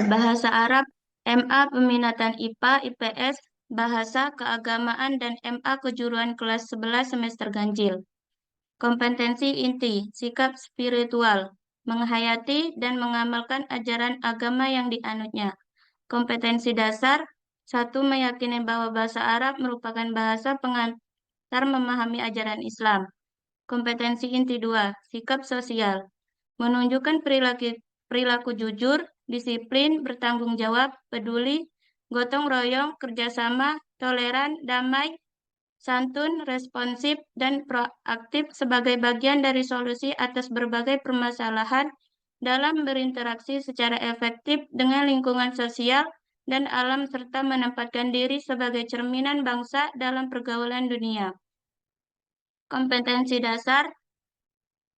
Bahasa Arab, MA Peminatan IPA, IPS, Bahasa, Keagamaan, dan MA Kejuruan kelas 11 semester ganjil. Kompetensi inti, sikap spiritual, menghayati dan mengamalkan ajaran agama yang dianutnya. Kompetensi dasar, satu, meyakini bahwa bahasa Arab merupakan bahasa pengantar memahami ajaran Islam. Kompetensi inti dua, sikap sosial, menunjukkan perilaku jujur, disiplin, bertanggung jawab, peduli, gotong royong, kerjasama, toleran, damai, santun, responsif, dan proaktif sebagai bagian dari solusi atas berbagai permasalahan dalam berinteraksi secara efektif dengan lingkungan sosial dan alam serta menempatkan diri sebagai cerminan bangsa dalam pergaulan dunia. Kompetensi dasar,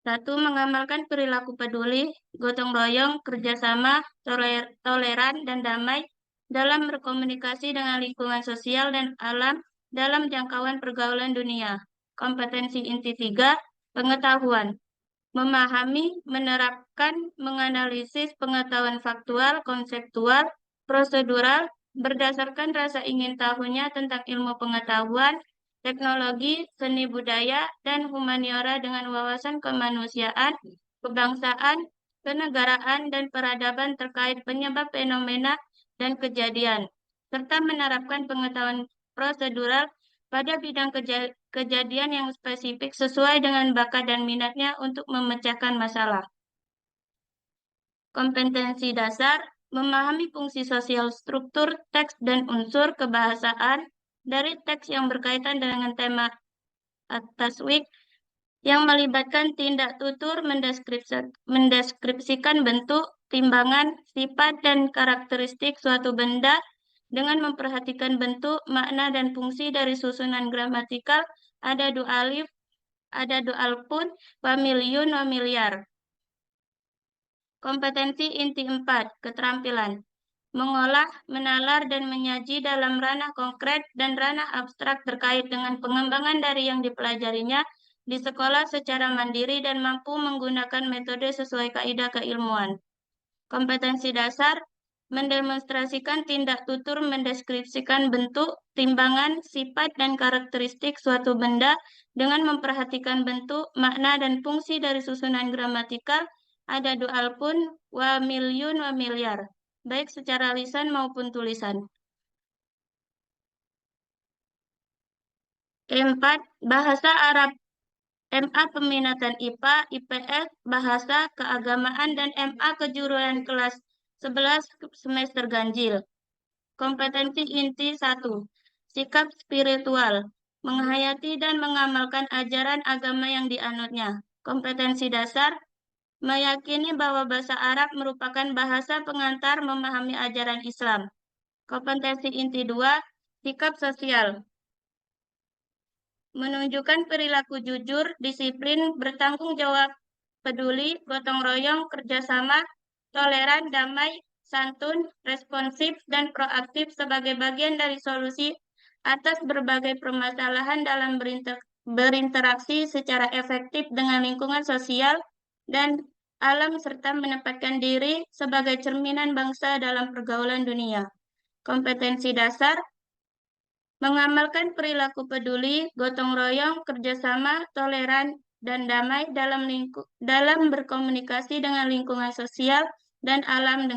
satu, mengamalkan perilaku peduli, gotong royong, kerjasama, toleran, dan damai dalam berkomunikasi dengan lingkungan sosial dan alam dalam jangkauan pergaulan dunia. Kompetensi inti tiga, pengetahuan, memahami, menerapkan, menganalisis pengetahuan faktual, konseptual, prosedural, berdasarkan rasa ingin tahunya tentang ilmu pengetahuan, teknologi, seni budaya, dan humaniora dengan wawasan kemanusiaan, kebangsaan, kenegaraan, dan peradaban terkait penyebab fenomena dan kejadian, serta menerapkan pengetahuan prosedural pada bidang kejadian yang spesifik sesuai dengan bakat dan minatnya untuk memecahkan masalah. Kompetensi dasar, memahami fungsi sosial struktur, teks, dan unsur kebahasaan dari teks yang berkaitan dengan tema taswik yang melibatkan tindak tutur mendeskripsikan bentuk, timbangan, sifat, dan karakteristik suatu benda dengan memperhatikan bentuk, makna, dan fungsi dari susunan gramatikal, ada du alif, ada du alpun, wa milyun, wa miliar. Kompetensi inti 4, keterampilan. Mengolah, menalar, dan menyaji dalam ranah konkret dan ranah abstrak terkait dengan pengembangan dari yang dipelajarinya di sekolah secara mandiri dan mampu menggunakan metode sesuai kaidah keilmuan. Kompetensi dasar, mendemonstrasikan tindak tutur mendeskripsikan bentuk, timbangan, sifat, dan karakteristik suatu benda dengan memperhatikan bentuk, makna, dan fungsi dari susunan gramatikal, ada du alpun, wa milyun, wa miliar, baik secara lisan maupun tulisan. Keempat, bahasa Arab, MA Peminatan IPA, IPS, Bahasa, Keagamaan, dan MA Kejuruan kelas 11 semester ganjil. Kompetensi inti 1, sikap spiritual, menghayati dan mengamalkan ajaran agama yang dianutnya. Kompetensi dasar, meyakini bahwa bahasa Arab merupakan bahasa pengantar memahami ajaran Islam. Kompetensi inti 2, sikap sosial, menunjukkan perilaku jujur, disiplin, bertanggung jawab, peduli, gotong royong, kerjasama, toleran, damai, santun, responsif, dan proaktif sebagai bagian dari solusi atas berbagai permasalahan dalam berinteraksi secara efektif dengan lingkungan sosial dan alam serta menempatkan diri sebagai cerminan bangsa dalam pergaulan dunia. Kompetensi dasar, mengamalkan perilaku peduli, gotong royong, kerjasama, toleran, dan damai dalam berkomunikasi dengan lingkungan sosial dan alam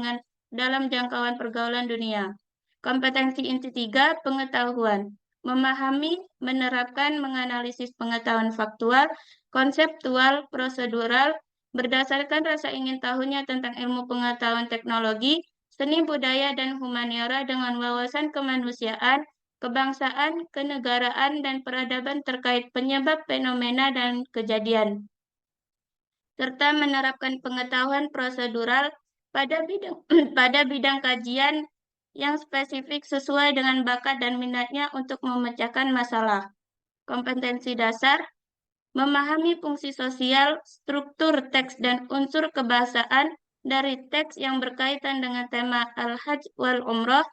dalam jangkauan pergaulan dunia. Kompetensi inti 3, pengetahuan, memahami, menerapkan, menganalisis pengetahuan faktual, konseptual, prosedural, berdasarkan rasa ingin tahunya tentang ilmu pengetahuan teknologi, seni budaya, dan humaniora dengan wawasan kemanusiaan, kebangsaan, kenegaraan, dan peradaban terkait penyebab fenomena dan kejadian, serta menerapkan pengetahuan prosedural pada bidang kajian yang spesifik sesuai dengan bakat dan minatnya untuk memecahkan masalah. Kompetensi dasar, memahami fungsi sosial, struktur teks, dan unsur kebahasaan dari teks yang berkaitan dengan tema Al-Hajj wal Umroh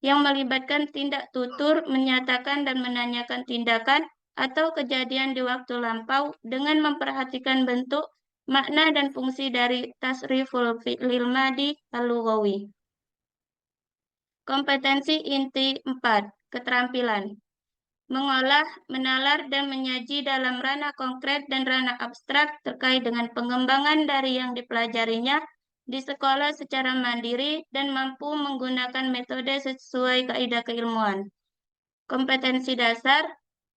yang melibatkan tindak tutur, menyatakan dan menanyakan tindakan atau kejadian di waktu lampau dengan memperhatikan bentuk, makna, dan fungsi dari tasriful fi'lil madi al-lughawi. Kompetensi inti 4, keterampilan. Mengolah, menalar, dan menyaji dalam ranah konkret dan ranah abstrak terkait dengan pengembangan dari yang dipelajarinya di sekolah secara mandiri dan mampu menggunakan metode sesuai kaidah keilmuan. Kompetensi dasar,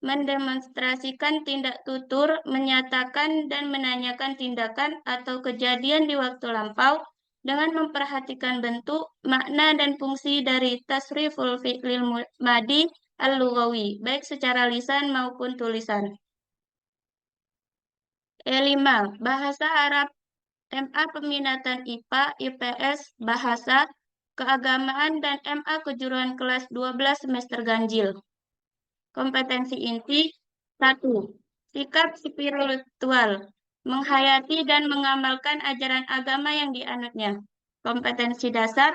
mendemonstrasikan tindak tutur, menyatakan dan menanyakan tindakan atau kejadian di waktu lampau dengan memperhatikan bentuk, makna, dan fungsi dari tasriful fi'lil madi al-lughawi, baik secara lisan maupun tulisan. E5. Bahasa Arab MA Peminatan IPA, IPS, Bahasa, Keagamaan, dan MA Kejuruan kelas 12 semester ganjil. Kompetensi inti 1. Sikap spiritual, menghayati dan mengamalkan ajaran agama yang dianutnya. Kompetensi dasar,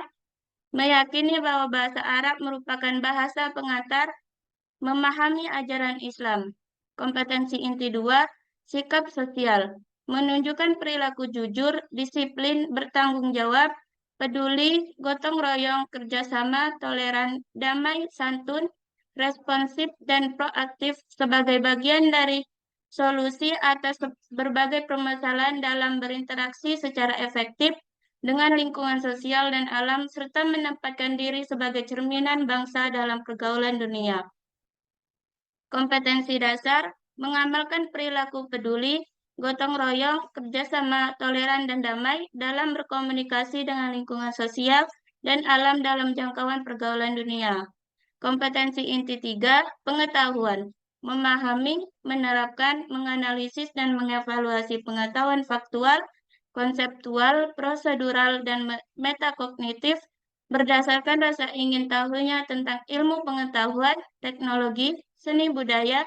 meyakini bahwa bahasa Arab merupakan bahasa pengantar memahami ajaran Islam. Kompetensi inti 2, sikap sosial, menunjukkan perilaku jujur, disiplin, bertanggung jawab, peduli, gotong royong, kerjasama, toleran, damai, santun, responsif, dan proaktif sebagai bagian dari solusi atas berbagai permasalahan dalam berinteraksi secara efektif dengan lingkungan sosial dan alam, serta menempatkan diri sebagai cerminan bangsa dalam pergaulan dunia. Kompetensi dasar, mengamalkan perilaku peduli, gotong royong, kerjasama, toleran, dan damai dalam berkomunikasi dengan lingkungan sosial dan alam dalam jangkauan pergaulan dunia. Kompetensi inti 3, pengetahuan, memahami, menerapkan, menganalisis, dan mengevaluasi pengetahuan faktual, konseptual, prosedural, dan metakognitif berdasarkan rasa ingin tahunya tentang ilmu pengetahuan, teknologi, seni budaya,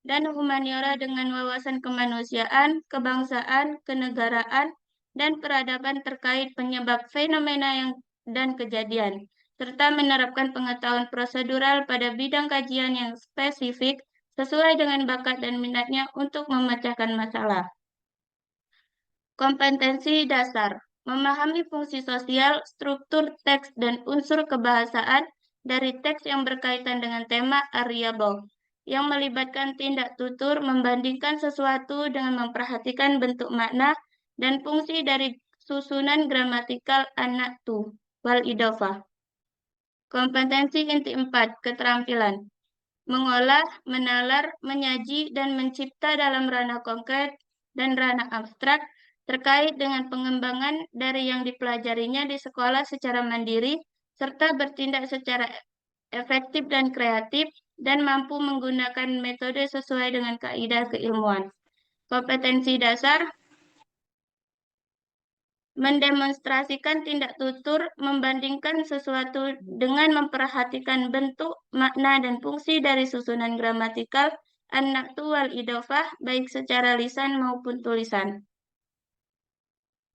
dan humaniora dengan wawasan kemanusiaan, kebangsaan, kenegaraan, dan peradaban terkait penyebab fenomena dan kejadian, serta menerapkan pengetahuan prosedural pada bidang kajian yang spesifik sesuai dengan bakat dan minatnya untuk memecahkan masalah. Kompetensi dasar, memahami fungsi sosial, struktur teks, dan unsur kebahasaan dari teks yang berkaitan dengan tema variabel, yang melibatkan tindak tutur membandingkan sesuatu dengan memperhatikan bentuk makna dan fungsi dari susunan gramatikal an-na'tu wal idofah. Kompetensi inti 4, keterampilan. Mengolah, menalar, menyaji, dan mencipta dalam ranah konkret dan ranah abstrak terkait dengan pengembangan dari yang dipelajarinya di sekolah secara mandiri, serta bertindak secara efektif dan kreatif, dan mampu menggunakan metode sesuai dengan kaidah keilmuan. Kompetensi dasar, mendemonstrasikan tindak tutur, membandingkan sesuatu dengan memperhatikan bentuk, makna, dan fungsi dari susunan gramatikal an-na'tu wal idofah, baik secara lisan maupun tulisan.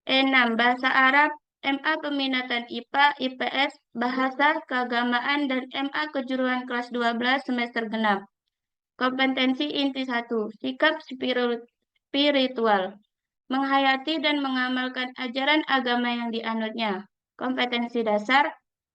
E6. Bahasa Arab, MA Peminatan IPA, IPS, Bahasa, Keagamaan, dan MA Kejuruan kelas 12 semester genap. Kompetensi inti 1, sikap spiritual, menghayati dan mengamalkan ajaran agama yang dianutnya. Kompetensi dasar,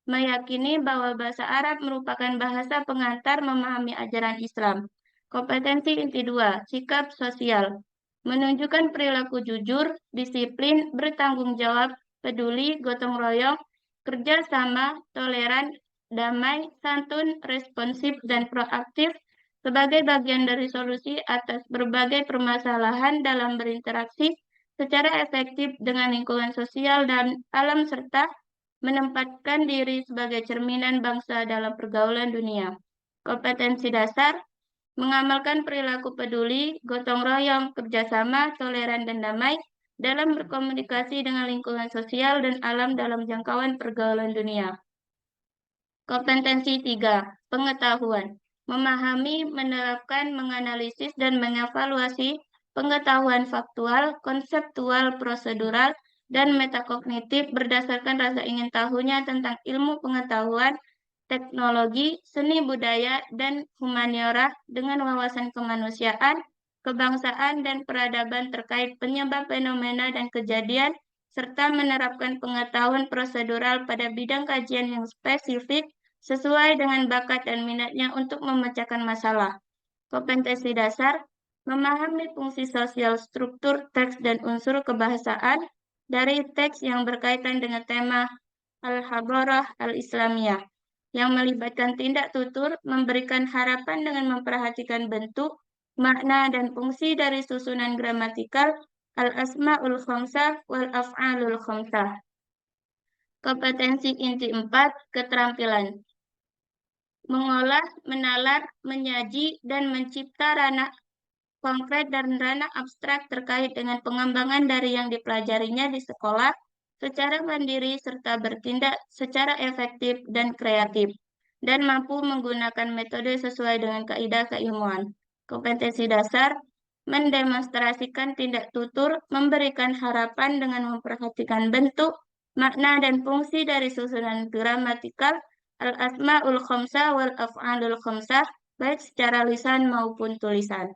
meyakini bahwa bahasa Arab merupakan bahasa pengantar memahami ajaran Islam. Kompetensi inti 2, sikap sosial, menunjukkan perilaku jujur, disiplin, bertanggung jawab, peduli, gotong royong, kerjasama, toleran, damai, santun, responsif, dan proaktif sebagai bagian dari solusi atas berbagai permasalahan dalam berinteraksi secara efektif dengan lingkungan sosial dan alam serta menempatkan diri sebagai cerminan bangsa dalam pergaulan dunia. Kompetensi dasar, mengamalkan perilaku peduli, gotong royong, kerjasama, toleran, dan damai dalam berkomunikasi dengan lingkungan sosial dan alam dalam jangkauan pergaulan dunia. Kompetensi 3, pengetahuan, memahami, menerapkan, menganalisis, dan mengevaluasi pengetahuan faktual, konseptual, prosedural, dan metakognitif berdasarkan rasa ingin tahunya tentang ilmu pengetahuan, teknologi, seni budaya, dan humaniora dengan wawasan kemanusiaan, kebangsaan, dan peradaban terkait penyebab fenomena dan kejadian, serta menerapkan pengetahuan prosedural pada bidang kajian yang spesifik sesuai dengan bakat dan minatnya untuk memecahkan masalah. Kompetensi dasar, memahami fungsi sosial struktur teks dan unsur kebahasaan dari teks yang berkaitan dengan tema Al-Hadarah Al-Islamiyah, yang melibatkan tindak tutur, memberikan harapan dengan memperhatikan bentuk, makna, dan fungsi dari susunan gramatikal Al-Asma'ul Khamsah wal Af'alul Khamsah. Kompetensi inti 4, keterampilan. Mengolah, menalar, menyaji, dan mencipta ranah konkret dan ranah abstrak terkait dengan pengembangan dari yang dipelajarinya di sekolah secara mandiri serta bertindak secara efektif dan kreatif, dan mampu menggunakan metode sesuai dengan kaidah keilmuan. Kompetensi dasar, mendemonstrasikan tindak tutur, memberikan harapan dengan memperhatikan bentuk, makna, dan fungsi dari susunan gramatikal al-asma'ul khamsah wal af'alul khamsah, baik secara lisan maupun tulisan.